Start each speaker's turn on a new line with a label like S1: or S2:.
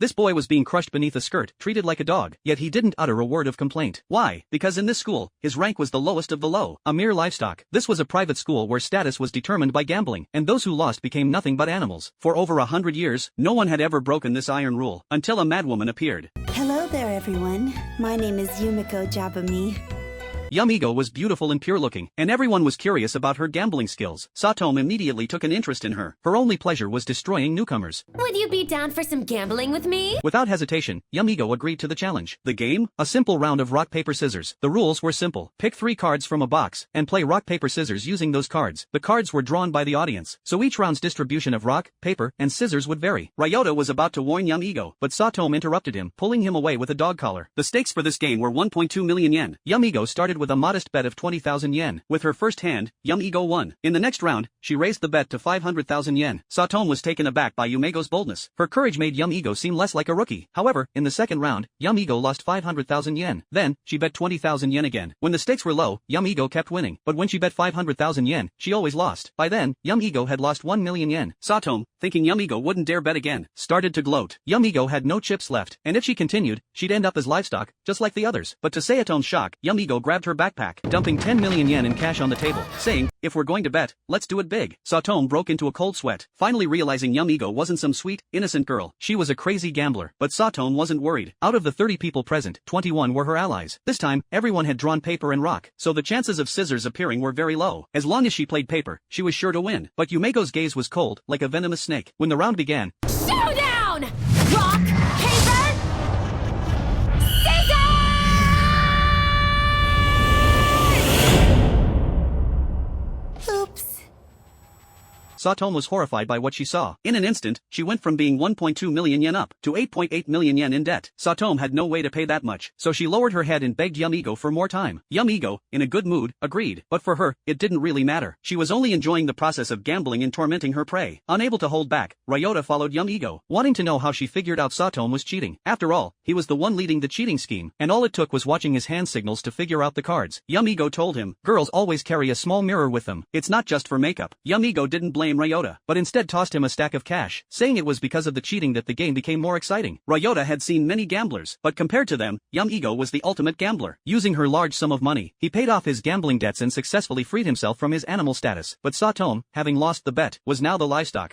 S1: This boy was being crushed beneath a skirt, treated like a dog, yet he didn't utter a word of complaint. Why? Because in this school, his rank was the lowest of the low, a mere livestock. This was a private school where status was determined by gambling, and those who lost became nothing but animals. For over 100 years, no one had ever broken this iron rule, until a madwoman appeared.
S2: Hello there, everyone. My name is Yumiko Jabami.
S1: Yumiko was beautiful and pure-looking, and everyone was curious about her gambling skills. Satomu immediately took an interest in her. Her only pleasure was destroying newcomers.
S3: Would you be down for some gambling with me?
S1: Without hesitation, Yumiko agreed to the challenge. The game? A simple round of rock, paper, scissors. The rules were simple. Pick 3 cards from a box, and play rock, paper, scissors using those cards. The cards were drawn by the audience, so each round's distribution of rock, paper, and scissors would vary. Ryota was about to warn Yumiko, but Satomu interrupted him, pulling him away with a dog collar. The stakes for this game were 1.2 million yen. Yumiko started with a modest bet of 20,000 yen. With her first hand, Yumiko won. In the next round, she raised the bet to 500,000 yen. Satomu was taken aback by Yumiko's boldness. Her courage made Yumiko seem less like a rookie. However, in the second round, Yumiko lost 500,000 yen. Then, she bet 20,000 yen again. When the stakes were low, Yumiko kept winning. But when she bet 500,000 yen, she always lost. By then, Yumiko had lost 1 million yen. Satomu, thinking Yumiko wouldn't dare bet again, started to gloat. Yumiko had no chips left, and if she continued, she'd end up as livestock, just like the others. But to Satomu's shock, Yumiko grabbed her backpack, dumping 10 million yen in cash on the table, saying, "If we're going to bet, let's do it big." Satomu broke into a cold sweat, finally realizing Yumiko wasn't some sweet, innocent girl. She was a crazy gambler. But Satomu wasn't worried. Out of the 30 people present, 21 were her allies. This time, everyone had drawn paper and rock, so the chances of scissors appearing were very low. As long as she played paper, she was sure to win. But Yumiko's gaze was cold, like a venomous snake. When the round began,
S3: Showdown! Rock, paper, scissors!
S2: Oops.
S1: Satomu was horrified by what she saw. In an instant, she went from being 1.2 million yen up to 8.8 million yen in debt. Satomu had no way to pay that much, so she lowered her head and begged Yumiko for more time. Yumiko, in a good mood, agreed, but for her, it didn't really matter. She was only enjoying the process of gambling and tormenting her prey. Unable to hold back, Ryota followed Yumiko, wanting to know how she figured out Satomu was cheating. After all, he was the one leading the cheating scheme, and all it took was watching his hand signals to figure out the cards. Yumiko told him, "Girls always carry a small mirror with them. It's not just for makeup." Yumiko didn't blame Ryota, but instead tossed him a stack of cash, saying it was because of the cheating that the game became more exciting. Ryota had seen many gamblers, but compared to them, Yumiko was the ultimate gambler. Using her large sum of money, he paid off his gambling debts and successfully freed himself from his animal status. But Satomu, having lost the bet, was now the livestock.